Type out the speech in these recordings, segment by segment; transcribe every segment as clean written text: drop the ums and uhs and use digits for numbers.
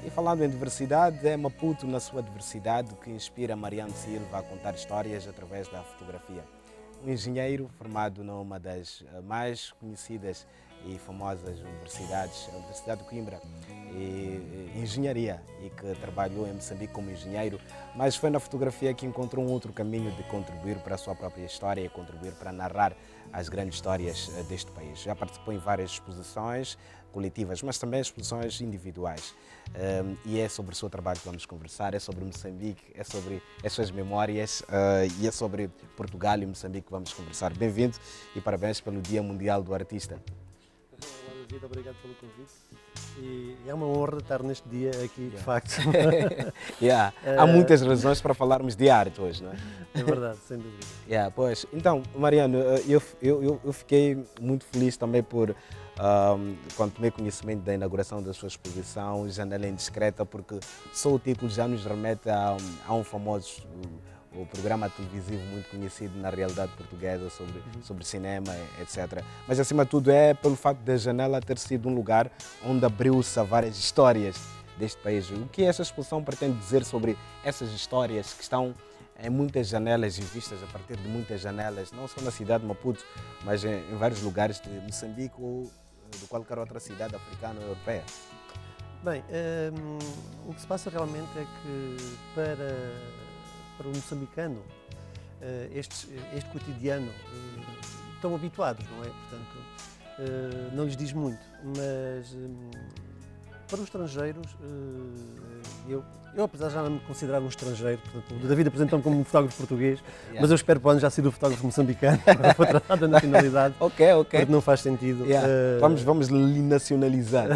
E falando em diversidade, é Maputo na sua diversidade que inspira Mariano Silva a contar histórias através da fotografia. Um engenheiro formado numa das mais conhecidas e famosas universidades, a Universidade de Coimbra, e engenharia, e que trabalhou em Moçambique como engenheiro, mas foi na fotografia que encontrou um outro caminho de contribuir para a sua própria história e contribuir para narrar as grandes histórias deste país. Já participou em várias exposições coletivas, mas também exposições individuais. E é sobre o seu trabalho que vamos conversar, é sobre Moçambique, é sobre as suas memórias e é sobre Portugal e Moçambique que vamos conversar. Bem-vindo e parabéns pelo Dia Mundial do Artista. Olá, David, obrigado pelo convite. E é uma honra estar neste dia aqui, de facto. Há muitas razões para falarmos de arte hoje, não é? É verdade, sem dúvida. Pois. Então, Mariano, eu fiquei muito feliz também por quando tomei conhecimento da inauguração da sua exposição Janela Indiscreta, porque só o título já nos remete a um famoso o programa televisivo muito conhecido na realidade portuguesa sobre cinema, etc. Mas, acima de tudo, é pelo facto da Janela ter sido um lugar onde abriu-se a várias histórias deste país. O que essa exposição pretende dizer sobre essas histórias que estão em muitas janelas e vistas a partir de muitas janelas, não só na cidade de Maputo, mas em vários lugares de Moçambique ou de qualquer outra cidade africana ou europeia? Bem, o que se passa realmente é que para o moçambicano, este cotidiano, estão habituados, não é? Portanto, não lhes diz muito, mas para os estrangeiros, eu apesar de já não me considerar um estrangeiro, portanto, o David apresentou-me como um fotógrafo português, mas eu espero para já ser o fotógrafo moçambicano, foi tratado da nacionalidade, ok. porque não faz sentido. Vamos lhe nacionalizar.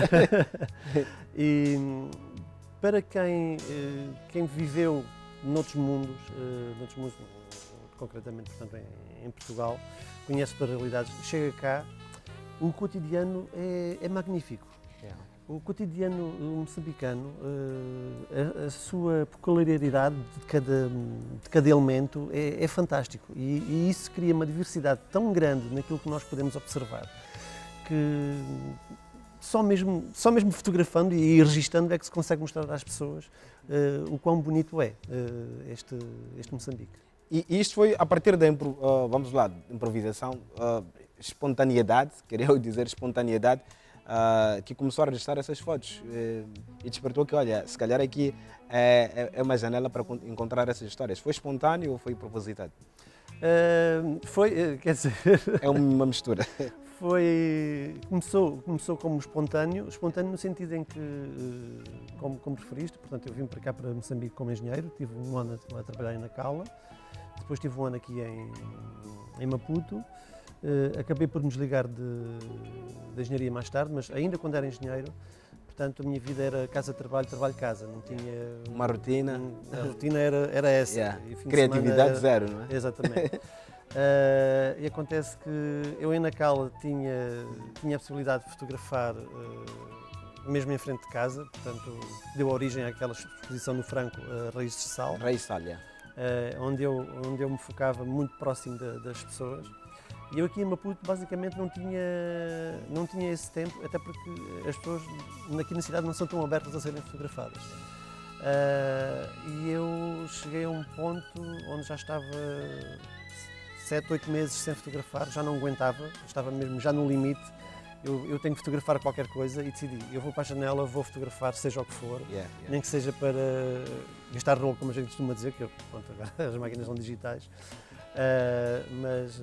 E para quem viveu noutros mundos, concretamente, portanto, em Portugal, conhece todas as realidades, chega cá, o cotidiano é magnífico. O cotidiano moçambicano, a sua peculiaridade de cada elemento é fantástico e isso cria uma diversidade tão grande naquilo que nós podemos observar que só mesmo fotografando e registando é que se consegue mostrar às pessoas o quão bonito é este Moçambique. E isto foi a partir da vamos lá, improvisação, espontaneidade, queria dizer espontaneidade, que começou a registrar essas fotos e despertou que, olha, se calhar aqui é uma janela para encontrar essas histórias. Foi espontâneo ou foi propositado? Quer dizer... É uma mistura. Começou como espontâneo no sentido em que, como referiste, portanto, eu vim para cá, para Moçambique, como engenheiro, tive um ano a trabalhar em Nacala, depois tive um ano aqui em Maputo. Acabei por me desligar da engenharia mais tarde, mas ainda quando era engenheiro, portanto, a minha vida era casa-trabalho, trabalho-casa, não tinha... Uma rotina? A rotina era essa. E criatividade zero, não é? Exatamente. E acontece que eu em Nacala tinha a possibilidade de fotografar mesmo em frente de casa, portanto, deu origem àquela exposição no Franco, Raízes de Sal. Raízes de Sal, onde eu me focava muito próximo das pessoas. E eu aqui em Maputo basicamente não tinha esse tempo, até porque as pessoas aqui na cidade não são tão abertas a serem fotografadas. E eu cheguei a um ponto onde já estava 7, 8 meses sem fotografar, já não aguentava, estava mesmo já no limite. Eu tenho que fotografar qualquer coisa e decidi, eu vou para a janela, vou fotografar seja o que for, nem que seja para gastar rolo, como a gente costuma dizer, que pronto, agora as máquinas são digitais. Mas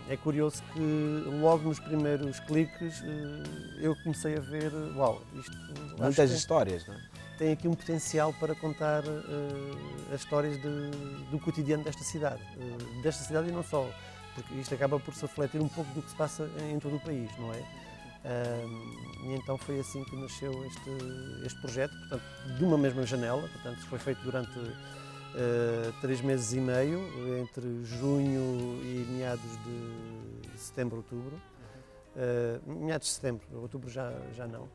é curioso que logo nos primeiros cliques eu comecei a ver, uau, isto... Muitas histórias, não é? Tem aqui um potencial para contar as histórias do cotidiano desta cidade e não só, porque isto acaba por se refletir um pouco do que se passa em todo o país, não é? E então foi assim que nasceu este projeto, portanto, de uma mesma janela, portanto, foi feito durante 3 meses e meio, entre junho e meados de setembro, outubro. Meados de setembro, outubro já não.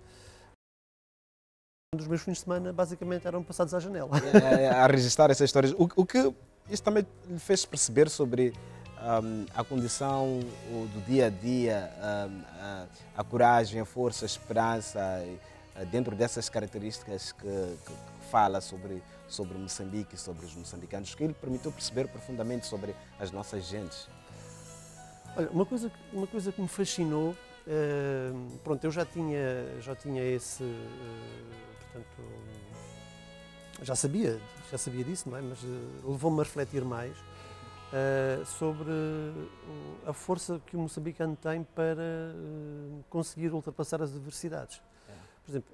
Um dos meus fins de semana basicamente eram passados à janela. A registrar essas histórias. O que isso também lhe fez perceber sobre a condição do dia a dia, a coragem, a força, a esperança, dentro dessas características que fala sobre Moçambique e sobre os moçambicanos, que lhe permitiu perceber profundamente sobre as nossas gentes? Olha, uma coisa que me fascinou, pronto, eu já tinha esse, portanto, já sabia disso, não é? Mas levou-me a refletir mais sobre a força que o moçambicano tem para conseguir ultrapassar as adversidades. Por exemplo,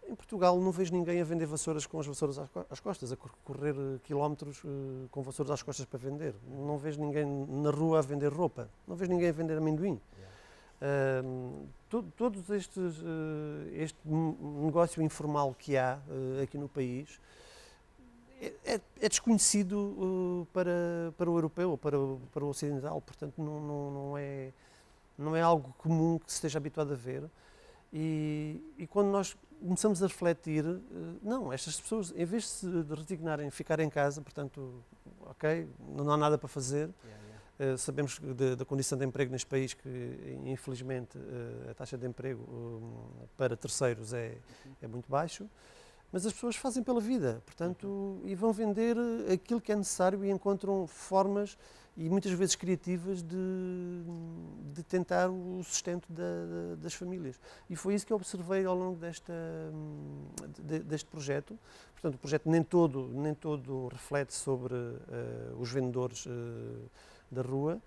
em Portugal não vejo ninguém a vender vassouras com as vassouras às costas, a correr quilómetros com vassouras às costas para vender. Não vejo ninguém na rua a vender roupa, não vejo ninguém a vender amendoim. Todos este negócio informal que há aqui no país é desconhecido para o europeu ou para o ocidental, portanto não é algo comum que se esteja habituado a ver. E quando nós começamos a refletir, não, estas pessoas, em vez de resignarem a ficar em casa, portanto, ok, não há nada para fazer, sabemos da condição de emprego neste país que, infelizmente, a taxa de emprego para terceiros é muito baixo, mas as pessoas fazem pela vida, portanto, e vão vender aquilo que é necessário e encontram formas e muitas vezes criativas de tentar o sustento das famílias. E foi isso que eu observei ao longo deste projeto. Portanto, o projeto nem todo reflete sobre os vendedores da rua,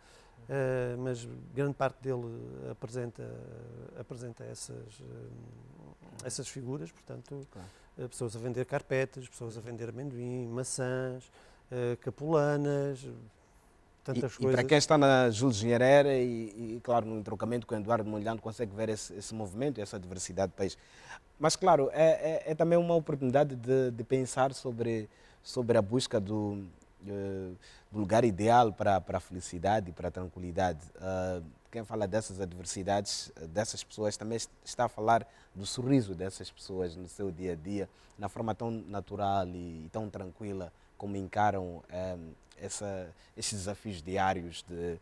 mas grande parte dele apresenta essas figuras, portanto, claro. Pessoas a vender carpetas, pessoas a vender amendoim, maçãs, capulanas, tantas coisas. E para quem está na Júlio de Nyerere e, claro, no entroncamento com o Eduardo Mondlane, consegue ver esse movimento e essa diversidade do país. Mas, claro, é também uma oportunidade de pensar sobre a busca do lugar ideal para a felicidade e para a tranquilidade. Quem fala dessas adversidades, dessas pessoas, também está a falar do sorriso dessas pessoas no seu dia a dia, na forma tão natural e tão tranquila como encaram esses desafios diários de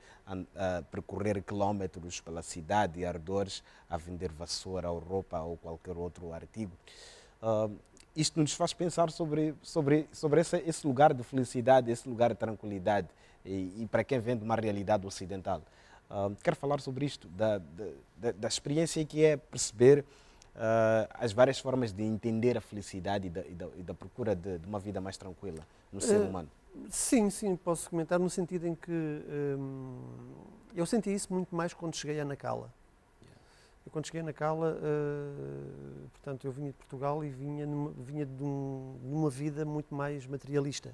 percorrer quilómetros pela cidade e arredores a vender vassoura ou roupa ou qualquer outro artigo. Isto nos faz pensar sobre esse lugar de felicidade, esse lugar de tranquilidade e para quem vem de uma realidade ocidental. Quero falar sobre isto, da experiência que é perceber as várias formas de entender a felicidade e da procura de uma vida mais tranquila no ser humano. Sim, posso comentar no sentido em que eu senti isso muito mais quando cheguei a Nacala. Quando cheguei a Nacala, portanto, eu vinha de Portugal e vinha de uma vida muito mais materialista.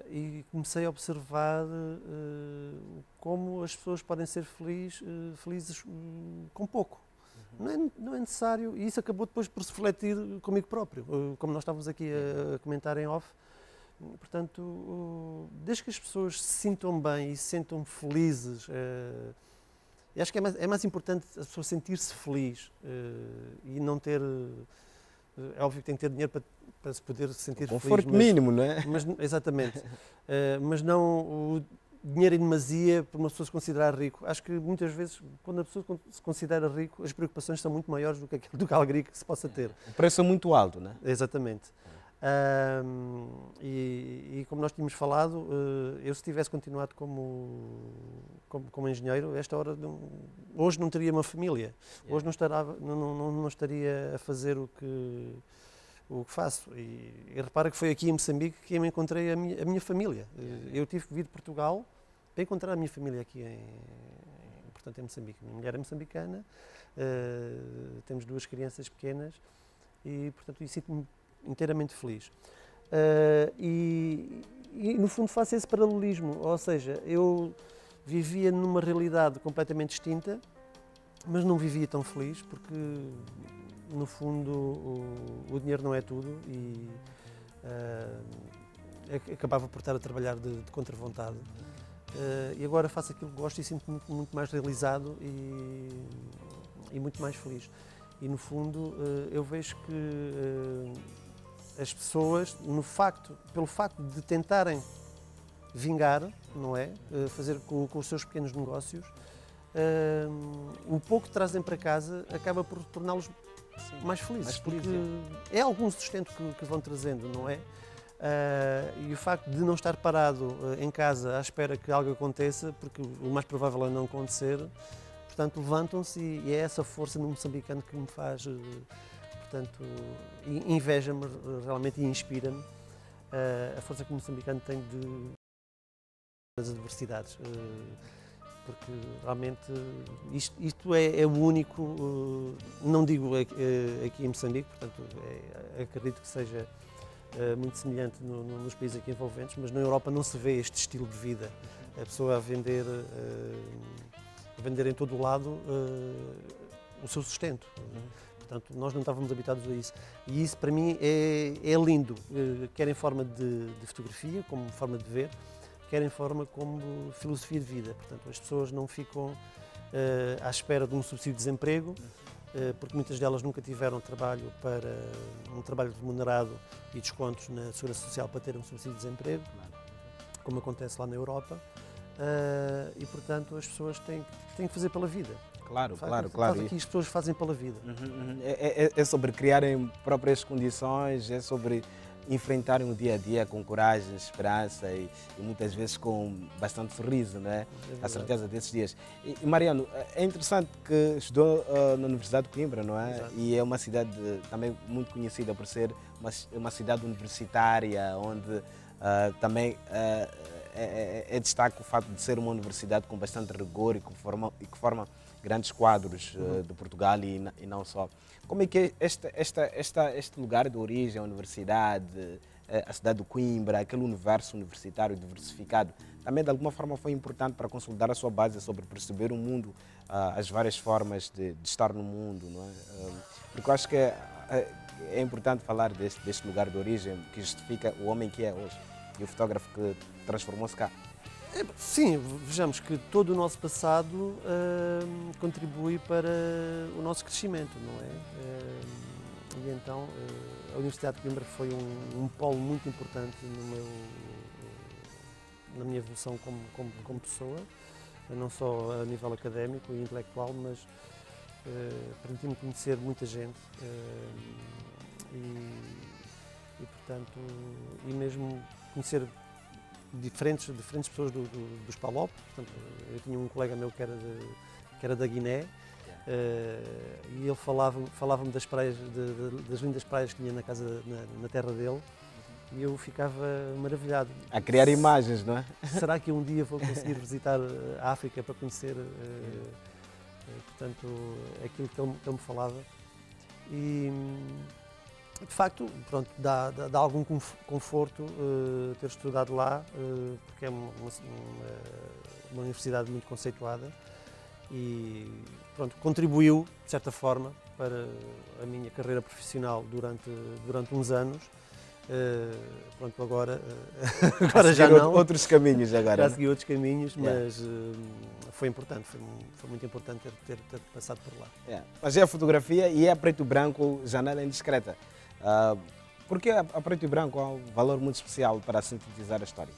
E comecei a observar como as pessoas podem ser felizes com pouco. Não é necessário, e isso acabou depois por se refletir comigo próprio, como nós estávamos aqui a comentar em off. Portanto, desde que as pessoas se sintam bem e se sintam felizes, eu acho que é mais importante a pessoa sentir-se feliz e não ter... É óbvio que tem que ter dinheiro para se poder sentir feliz. Conforto mínimo, não é? Exatamente. Mas não o dinheiro em demasia para uma pessoa se considerar rico. Acho que muitas vezes, quando a pessoa se considera rico, as preocupações são muito maiores do que a alegria que se possa ter. O preço é muito alto, não é? Exatamente. E como nós tínhamos falado, eu se tivesse continuado como engenheiro, esta hora hoje não teria uma família, hoje não estaria a fazer o que faço. E repara que foi aqui em Moçambique que eu encontrei a minha família. Eu tive que vir de Portugal para encontrar a minha família aqui portanto, em Moçambique. Minha mulher é moçambicana, temos 2 crianças pequenas e, portanto, sinto-me inteiramente feliz. E, no fundo, faço esse paralelismo, ou seja, eu vivia numa realidade completamente distinta, mas não vivia tão feliz, porque, no fundo, o dinheiro não é tudo e acabava por estar a trabalhar de contra vontade. E agora faço aquilo que gosto e sinto-me muito mais realizado e muito mais feliz. E, no fundo, eu vejo que as pessoas, pelo facto de tentarem vingar, não é? Fazer com os seus pequenos negócios, o pouco que trazem para casa acaba por torná-los mais felizes, porque é algum sustento que vão trazendo, não é? E o facto de não estar parado em casa à espera que algo aconteça, porque o mais provável é não acontecer, portanto levantam-se e é essa força no moçambicano que me faz, portanto, inveja-me realmente e inspira-me a força que o moçambicano tem das adversidades. Porque realmente isto é o único, não digo aqui em Moçambique, portanto acredito que seja muito semelhante nos países aqui envolventes, mas na Europa não se vê este estilo de vida. A pessoa a vender em todo o lado o seu sustento. Portanto, nós não estávamos habituados a isso. E isso para mim é lindo, quer em forma de fotografia, como forma de ver, quer em forma como filosofia de vida. Portanto, as pessoas não ficam à espera de um subsídio de desemprego, porque muitas delas nunca tiveram trabalho um trabalho remunerado e descontos na Segurança Social para ter um subsídio de desemprego, como acontece lá na Europa, e portanto as pessoas têm que fazer pela vida. Claro. Aqui as pessoas fazem pela vida. É sobre criarem próprias condições, é sobre enfrentarem o dia a dia com coragem, esperança e muitas vezes com bastante sorriso, não é? A certeza desses dias. E Mariano, é interessante que estudou na Universidade de Coimbra, não é? Exato. E é uma cidade também muito conhecida por ser uma cidade universitária, onde também é destaque o facto de ser uma universidade com bastante rigor e que forma grandes quadros de Portugal e não só. Como é que é este lugar de origem, a universidade, a cidade de Coimbra, aquele universo universitário diversificado, também de alguma forma foi importante para consolidar a sua base sobre perceber o mundo, as várias formas de estar no mundo, não é? Porque eu acho que é importante falar deste lugar de origem que justifica o homem que é hoje e o fotógrafo que transformou-se cá. Sim, vejamos que todo o nosso passado contribui para o nosso crescimento, não é? E então a Universidade de Coimbra foi um polo muito importante na minha evolução como pessoa, não só a nível académico e intelectual, mas permitiu-me conhecer muita gente e portanto, e mesmo conhecer diferentes pessoas dos PALOP. Portanto, eu tinha um colega meu que era da Guiné, e ele falava-me das praias, das lindas praias que tinha na casa, na terra dele, e eu ficava maravilhado. A criar imagens, não é? Será que um dia vou conseguir visitar a África para conhecer, portanto, aquilo que ele me falava? E de facto, pronto, dá algum conforto ter estudado lá, porque é uma universidade muito conceituada e pronto, contribuiu, de certa forma, para a minha carreira profissional durante uns anos. Pronto, agora já não. Outros caminhos agora. Já segui outros caminhos, mas foi importante, foi muito importante ter passado por lá. Mas é a fotografia e é a preto e branco, janela indiscreta. Porque a preto e branco há um valor muito especial para sintetizar a história,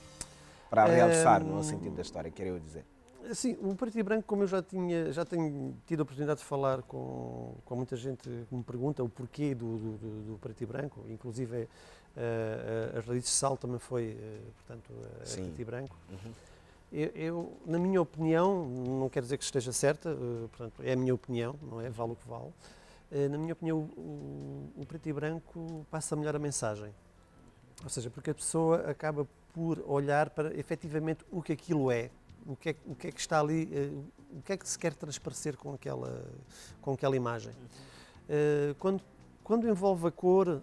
para realçar no sentido da história, quero dizer. Sim, o preto e branco, como eu já tenho tido a oportunidade de falar com muita gente que me pergunta o porquê do preto e branco, inclusive as raízes de sal também foi, portanto, preto e branco. Eu, na minha opinião, não quero dizer que esteja certa, portanto, é a minha opinião, não é? Vale o que vale. Na minha opinião, o preto e branco passa melhor a mensagem. Ou seja, porque a pessoa acaba por olhar para efetivamente o que aquilo é, o que é que está ali, o que é que se quer transparecer com aquela imagem. Quando envolve a cor,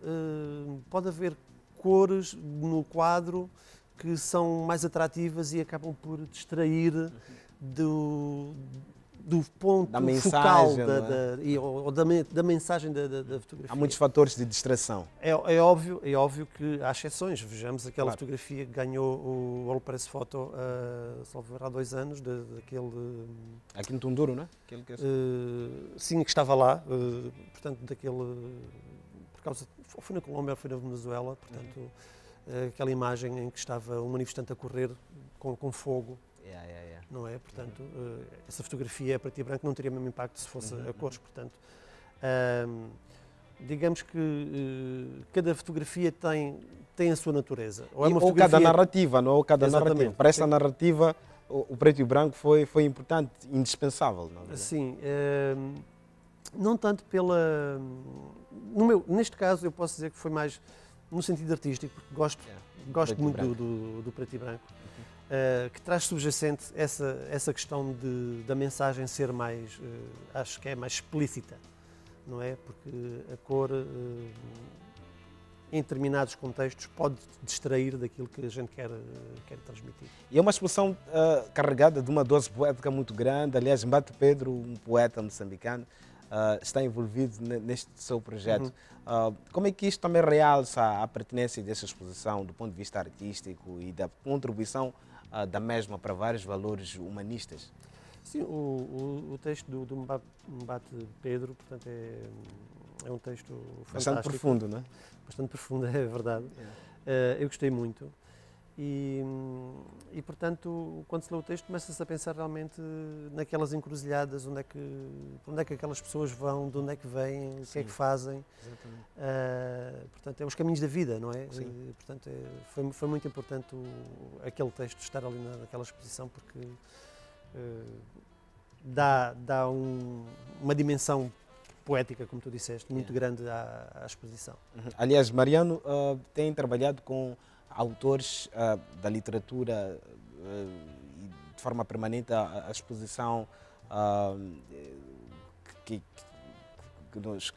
pode haver cores no quadro que são mais atrativas e acabam por distrair do ponto da mensagem, focal da mensagem da fotografia. Há muitos fatores de distração. É óbvio que há exceções. Vejamos aquela fotografia que ganhou o World Press Photo há 2 anos, daquele... Aqui no Tunduro, não é? Sim, que estava lá, portanto, por causa, foi na Colômbia ou foi na Venezuela, portanto, aquela imagem em que estava um manifestante a correr com fogo Não é? Portanto, essa fotografia a preto e branco não teria o mesmo impacto se fosse a cores, portanto. Digamos que cada fotografia tem a sua natureza. Ou cada narrativa, não é? Ou cada Exatamente. narrativa. Para esta narrativa, o preto e branco foi importante, indispensável. Não é? Sim. Não tanto pela... neste caso, eu posso dizer que foi mais no sentido artístico, porque gosto muito do preto e branco, que traz subjacente essa questão da mensagem ser mais, acho que é mais explícita, não é? Porque a cor, em determinados contextos, pode distrair daquilo que a gente quer transmitir. E é uma expressão carregada de uma dose poética muito grande. Aliás, Mbate Pedro, um poeta moçambicano, está envolvido neste seu projeto. Como é que isto também realça a pertinência dessa exposição do ponto de vista artístico e da contribuição da mesma para vários valores humanistas? Sim, o texto do Mbate Pedro, portanto, é um texto fantástico. Bastante profundo, não é? Bastante profundo, é verdade. Eu gostei muito. E, portanto, quando se lê o texto, começa-se a pensar realmente naquelas encruzilhadas, onde é que aquelas pessoas vão, de onde é que vêm, o que é que fazem. Portanto, é os caminhos da vida, não é? Portanto, foi muito importante aquele texto estar ali naquela exposição, porque dá uma dimensão poética, como tu disseste, muito grande à exposição. Aliás, Mariano tem trabalhado com autores da literatura de forma permanente. A exposição que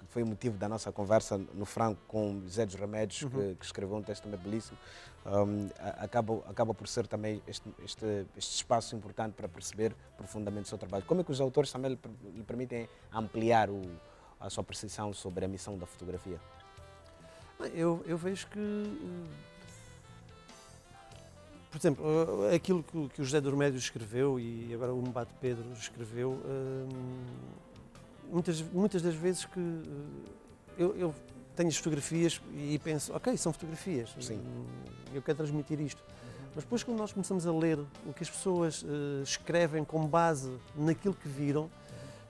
foi o motivo da nossa conversa no Franco com José dos Remédios, que escreveu um texto também belíssimo, acaba por ser também este espaço importante para perceber profundamente o seu trabalho. Como é que os autores também lhe permitem ampliar a sua percepção sobre a missão da fotografia? Eu vejo que, por exemplo, aquilo que o José dos Remédios escreveu e agora o Mbate Pedro escreveu, muitas das vezes que eu tenho as fotografias e penso, ok, são fotografias, eu quero transmitir isto. Mas depois, quando nós começamos a ler o que as pessoas escrevem com base naquilo que viram,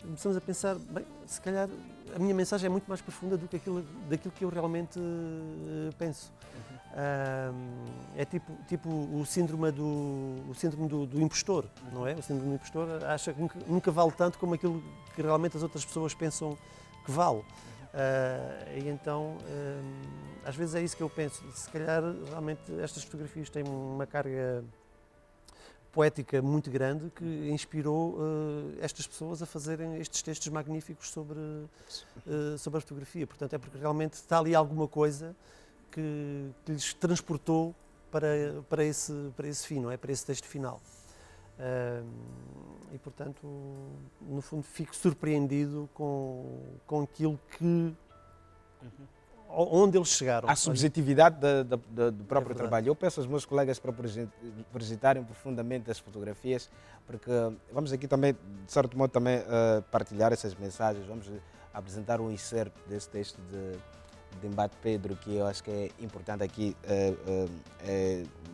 começamos a pensar, bem, se calhar a minha mensagem é muito mais profunda do que daquilo que eu realmente penso. É tipo o síndrome do impostor, não é? O síndrome do impostor acha que nunca vale tanto como aquilo que realmente as outras pessoas pensam que vale. E então, às vezes é isso que eu penso. Se calhar, realmente, estas fotografias têm uma carga poética muito grande que inspirou estas pessoas a fazerem estes textos magníficos sobre a fotografia. Portanto, é porque realmente está ali alguma coisa que lhes transportou para esse fim, não é? Para esse texto final. E, portanto, no fundo, fico surpreendido com aquilo que... onde eles chegaram. A subjetividade do próprio trabalho. Eu peço aos meus colegas para projetarem profundamente as fotografias, porque vamos aqui também, de certo modo, também partilhar essas mensagens. Vamos apresentar um excerto desse texto de Mbate Pedro, que eu acho que é importante aqui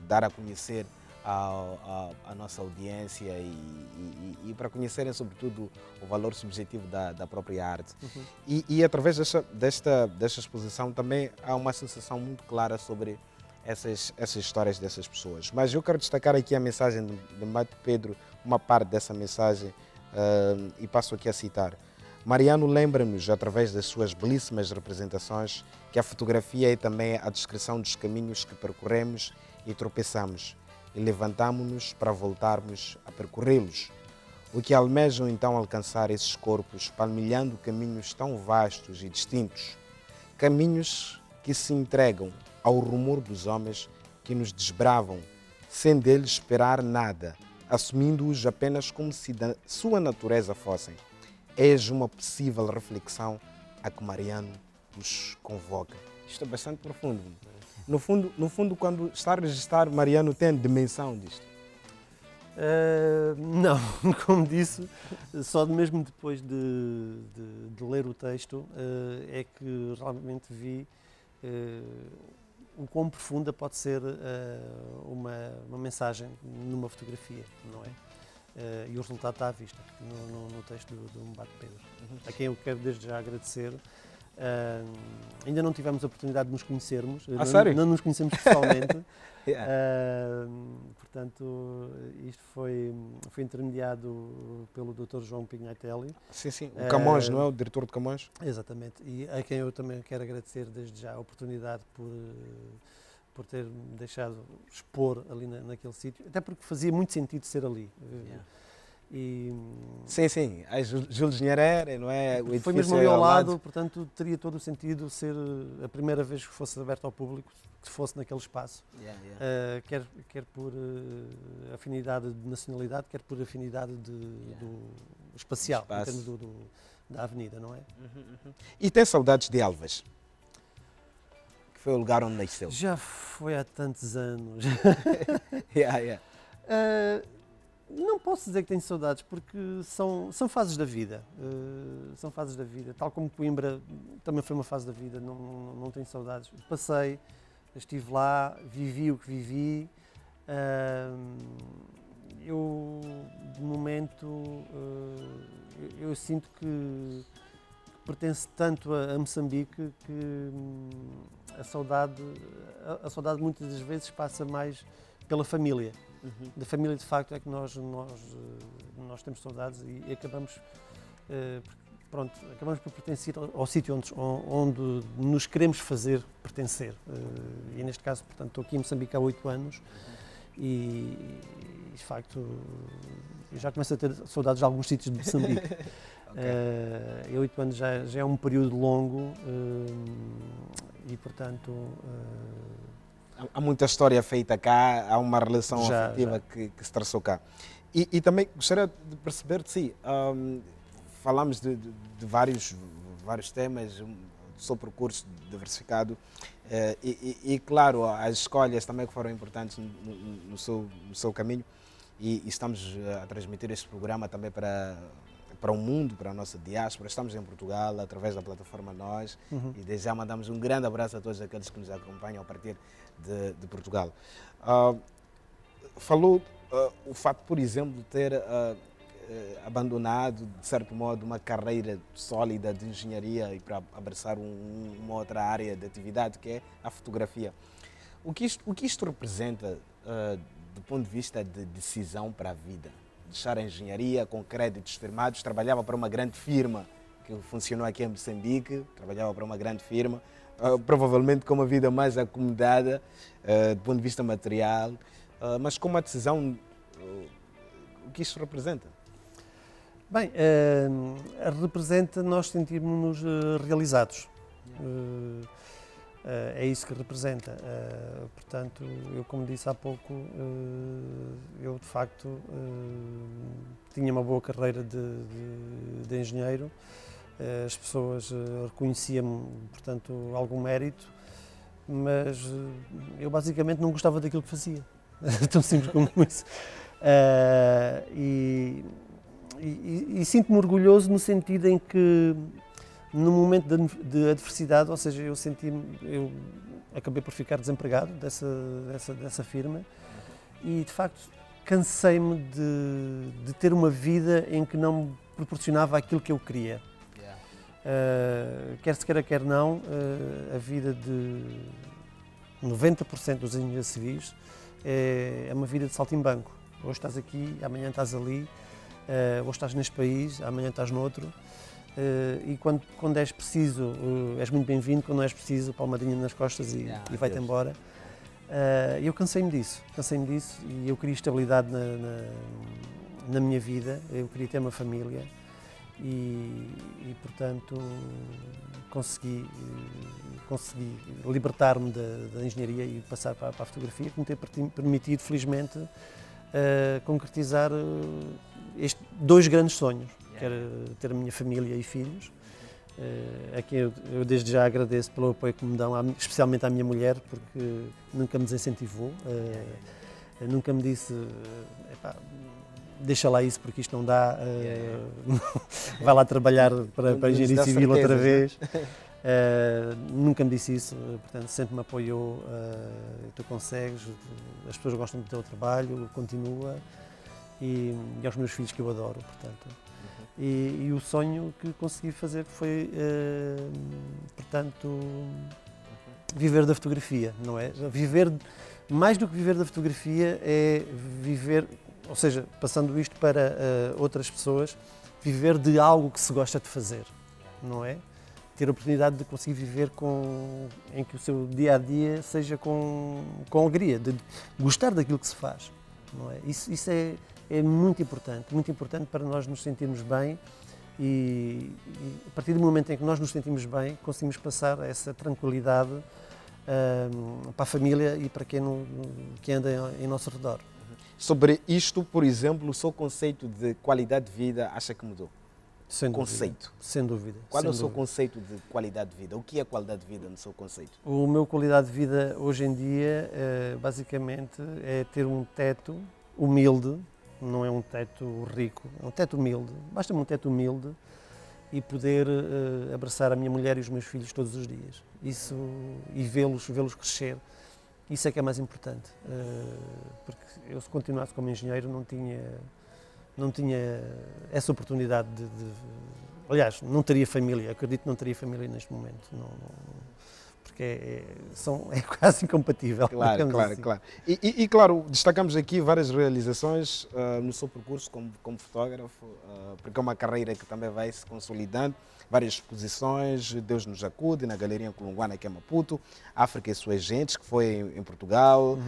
dar a conhecer à nossa audiência e para conhecerem, sobretudo, o valor subjetivo da própria arte. E através desta exposição também há uma sensação muito clara sobre essas histórias dessas pessoas. Mas eu quero destacar aqui a mensagem de Mbate Pedro, uma parte dessa mensagem, e passo aqui a citar. Mariano lembra-nos, através das suas belíssimas representações, que a fotografia é também a descrição dos caminhos que percorremos e tropeçamos, e levantamo-nos para voltarmos a percorrê-los. O que almejam então alcançar esses corpos, palmilhando caminhos tão vastos e distintos, caminhos que se entregam ao rumor dos homens que nos desbravam, sem deles esperar nada, assumindo-os apenas como se da sua natureza fossem. Eis uma possível reflexão a que Mariano nos convoca. Isto é bastante profundo. No fundo, quando está a registrar, Mariano tem dimensão disto? Não, como disse, só mesmo depois de ler o texto é que realmente vi o quão profunda pode ser uma mensagem numa fotografia, não é? E o resultado está à vista no texto do Mbate Pedro, a quem eu quero desde já agradecer. Ainda não tivemos a oportunidade de nos conhecermos, sério? não nos conhecemos pessoalmente. Yeah. Portanto, isto foi intermediado pelo Dr. João Pignatelli. Sim, o Camões, não é? O diretor de Camões? Exatamente, e a quem eu também quero agradecer desde já a oportunidade por ter deixado expor ali naquele sítio, até porque fazia muito sentido ser ali. Yeah. E, sim, a Júlio de Nherere, não é? O foi mesmo ali ao lado, portanto teria todo o sentido ser a primeira vez que fosse aberto ao público, que fosse naquele espaço, quer por afinidade de nacionalidade, quer por afinidade do espacial, em termos da avenida, não é? E tem saudades de Elvas? Que foi o lugar onde nasceu. Já foi há tantos anos. Não posso dizer que tenho saudades, porque são fases da vida. São fases da vida. Tal como Coimbra também foi uma fase da vida, não tenho saudades. Passei, estive lá, vivi o que vivi. Eu, de momento, eu sinto que pertence tanto a Moçambique que a saudade muitas das vezes passa mais pela família. Da família, de facto, é que nós temos saudades e acabamos por pertencer ao sítio onde nos queremos fazer pertencer. E neste caso, portanto, estou aqui em Moçambique há 8 anos e, de facto, eu já começo a ter saudades de alguns sítios de Moçambique. E 8 anos já é um período longo e, portanto... Há muita história feita cá, há uma relação afetiva que se traçou cá. E também gostaria de perceber, falamos de vários temas, do seu percurso diversificado e, claro, as escolhas também que foram importantes no seu caminho e estamos a transmitir este programa também para o mundo, para a nossa diáspora. Estamos em Portugal, através da plataforma Nós, e desde já mandamos um grande abraço a todos aqueles que nos acompanham a partir de Portugal. Falou o facto, por exemplo, de ter abandonado, de certo modo, uma carreira sólida de engenharia e para abraçar uma outra área de atividade, que é a fotografia. O que isto representa do ponto de vista de decisão para a vida? Deixar a engenharia com créditos firmados, trabalhava para uma grande firma que funcionou aqui em Moçambique, trabalhava para uma grande firma, provavelmente com uma vida mais acomodada do ponto de vista material, mas com uma decisão, o que isto representa? Bem, representa nós sentirmos-nos realizados. É isso que representa. Portanto, eu, como disse há pouco, eu de facto tinha uma boa carreira de engenheiro, as pessoas reconheciam-me, portanto, algum mérito, mas eu basicamente não gostava daquilo que fazia, tão simples como isso. E sinto-me orgulhoso no sentido em que, no momento de adversidade, ou seja, eu acabei por ficar desempregado dessa firma e, de facto, cansei-me de ter uma vida em que não me proporcionava aquilo que eu queria. Quer se queira, quer não, a vida de 90% dos engenheiros civis é uma vida de saltimbanco. Hoje estás aqui, amanhã estás ali, hoje estás neste país, amanhã estás noutro. E quando és preciso, és muito bem-vindo, quando não és preciso, palmadinha nas costas e vai-te embora. Eu cansei-me disso e eu queria estabilidade na minha vida, eu queria ter uma família e portanto, consegui libertar-me da engenharia e passar para a fotografia, que me tem permitido, felizmente, concretizar estes 2 grandes sonhos. Quero ter a minha família e filhos, a quem eu desde já agradeço pelo apoio que me dão, especialmente à minha mulher, porque nunca me desincentivou, nunca me disse, deixa lá isso porque isto não dá, vai lá trabalhar para a engenharia civil outra vez. Nunca me disse isso, portanto, sempre me apoiou. Tu consegues, as pessoas gostam do teu trabalho, continua. E aos meus filhos, que eu adoro, portanto. E o sonho que consegui fazer foi, portanto, viver da fotografia, não é? Viver, mais do que viver da fotografia, é viver, ou seja, passando isto para outras pessoas, viver de algo que se gosta de fazer, não é? Ter a oportunidade de conseguir viver em que o seu dia-a-dia seja com alegria, de gostar daquilo que se faz, não é? Isso é muito importante para nós nos sentirmos bem e a partir do momento em que nós nos sentimos bem, conseguimos passar essa tranquilidade para a família e para quem anda em nosso redor. Sobre isto, por exemplo, o seu conceito de qualidade de vida acha que mudou? Sem dúvida. Conceito. Sem dúvida. Qual é o seu conceito de qualidade de vida? O que é qualidade de vida no seu conceito? O meu qualidade de vida hoje em dia, basicamente, é ter um teto humilde. Não é um teto rico, é um teto humilde. Basta-me um teto humilde e poder abraçar a minha mulher e os meus filhos todos os dias. Isso, e vê-los crescer, isso é que é mais importante. Porque eu, se continuasse como engenheiro, não tinha essa oportunidade aliás, não teria família, acredito que não teria família neste momento. Porque é quase incompatível. Claro. E claro, destacamos aqui várias realizações no seu percurso como fotógrafo, porque é uma carreira que também vai se consolidando. Várias exposições, Deus nos acude, na Galeria Nkulungwana, que é Maputo, África e suas gentes, que foi em Portugal,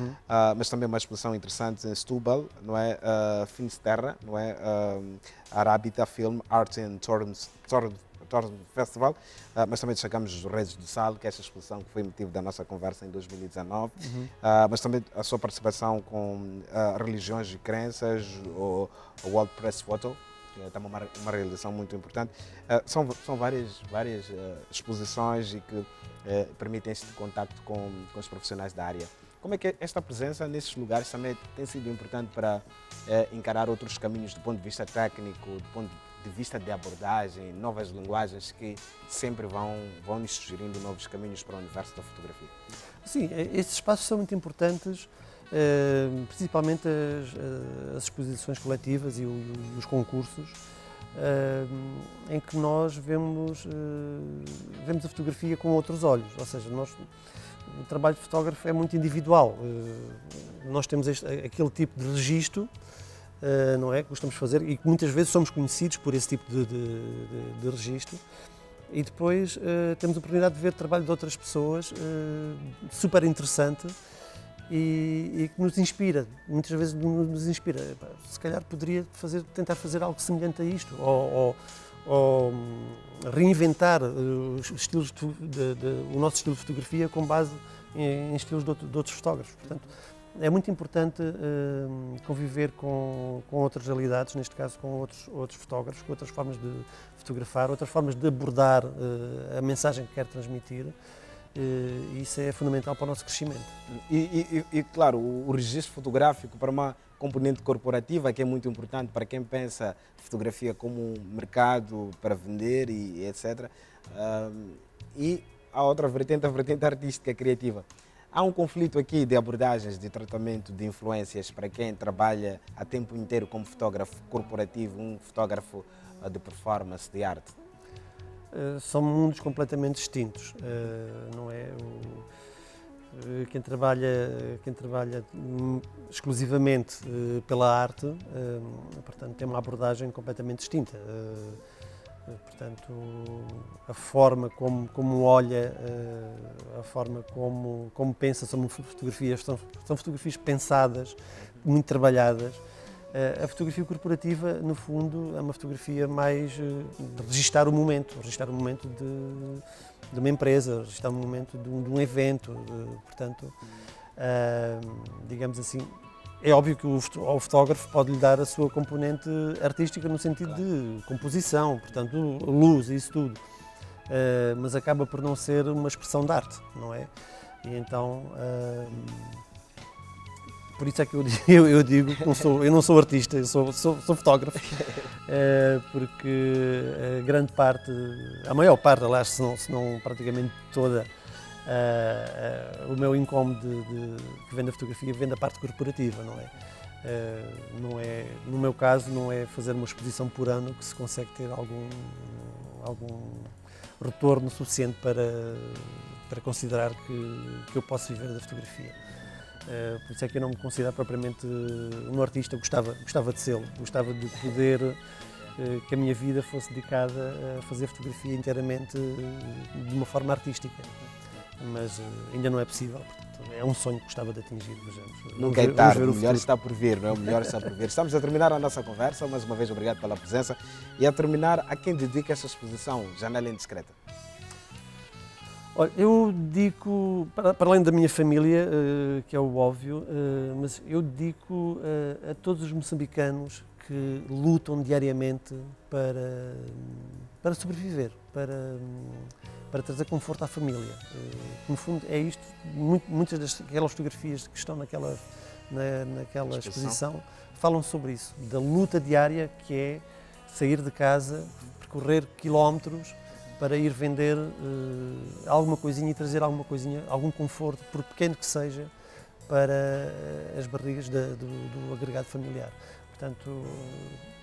mas também uma exposição interessante em Setúbal, não é? Finisterra, não é? Arabita Film Art and Tourism Festival, mas também destacamos os Reis do Sal, que é esta exposição que foi motivo da nossa conversa em 2019, mas também a sua participação com religiões e crenças, o World Press Photo, que é também uma realização muito importante. São várias exposições e que permitem este contacto com os profissionais da área. Como é que esta presença nesses lugares também tem sido importante para encarar outros caminhos do ponto de vista técnico, do ponto de vista de abordagem, novas linguagens que sempre vão nos sugerindo novos caminhos para o universo da fotografia? Sim, estes espaços são muito importantes, principalmente as exposições coletivas e os concursos, em que nós vemos a fotografia com outros olhos, ou seja, o trabalho de fotógrafo é muito individual. Nós temos aquele tipo de registro, não é, que gostamos de fazer e que muitas vezes somos conhecidos por esse tipo de registro, e depois temos a oportunidade de ver o trabalho de outras pessoas super interessante e que nos inspira, muitas vezes nos inspira. Se calhar poderia tentar fazer algo semelhante a isto, ou reinventar o nosso estilo de fotografia com base em estilos de outros fotógrafos. Portanto, é muito importante conviver com outras realidades, neste caso com outros fotógrafos, com outras formas de fotografar, outras formas de abordar a mensagem que quer transmitir. E isso é fundamental para o nosso crescimento. E claro, o registro fotográfico para uma componente corporativa que é muito importante para quem pensa fotografia como um mercado para vender e etc. E a outra vertente, a vertente artística criativa. Há um conflito aqui de abordagens, de tratamento de influências para quem trabalha a tempo inteiro como fotógrafo corporativo, um fotógrafo de performance, de arte. São mundos completamente distintos, não é? Quem trabalha exclusivamente pela arte, portanto, tem uma abordagem completamente distinta. Portanto, a forma como olha, a forma como pensa sobre fotografias, são fotografias pensadas, muito trabalhadas. A fotografia corporativa, no fundo, é uma fotografia mais de registar o momento de uma empresa, registar o momento de um evento. Portanto, digamos assim, é óbvio que o fotógrafo pode lhe dar a sua componente artística no sentido de composição, portanto, luz e isso tudo, mas acaba por não ser uma expressão de arte, não é? E então, Por isso é que eu digo que eu não sou artista, eu sou fotógrafo, porque a grande parte, a maior parte, aliás, se não praticamente toda, o meu incómodo que vem da fotografia vem da parte corporativa, não é? No meu caso, não é fazer uma exposição por ano que se consegue ter algum retorno suficiente para considerar que eu posso viver da fotografia. Por isso é que eu não me considero propriamente um artista, gostava de ser, gostava de poder que a minha vida fosse dedicada a fazer fotografia inteiramente de uma forma artística, mas ainda não é possível. É um sonho que gostava de atingir, vejamos. Nunca é tarde, o melhor está por vir, não é? O melhor está por vir. Estamos a terminar a nossa conversa, mais uma vez obrigado pela presença e a terminar, a quem dedica esta exposição, Janela Indiscreta? Olha, eu dedico, para além da minha família, que é o óbvio, mas eu dedico a todos os moçambicanos que lutam diariamente para sobreviver, para trazer conforto à família. No fundo é isto, muitas daquelas fotografias que estão naquela exposição falam sobre isso, da luta diária que é sair de casa, percorrer quilómetros para ir vender alguma coisinha e trazer alguma coisinha, algum conforto, por pequeno que seja, para as barrigas do agregado familiar. Portanto,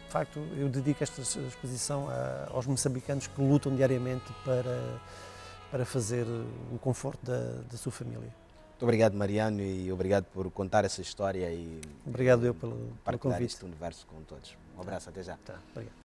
de facto, eu dedico esta exposição aos moçambicanos que lutam diariamente para fazer o conforto da sua família. Muito obrigado, Mariano, e obrigado por contar essa história e obrigado eu pelo partilhar convite. este universo com todos. Um abraço, até já. Tá, obrigado.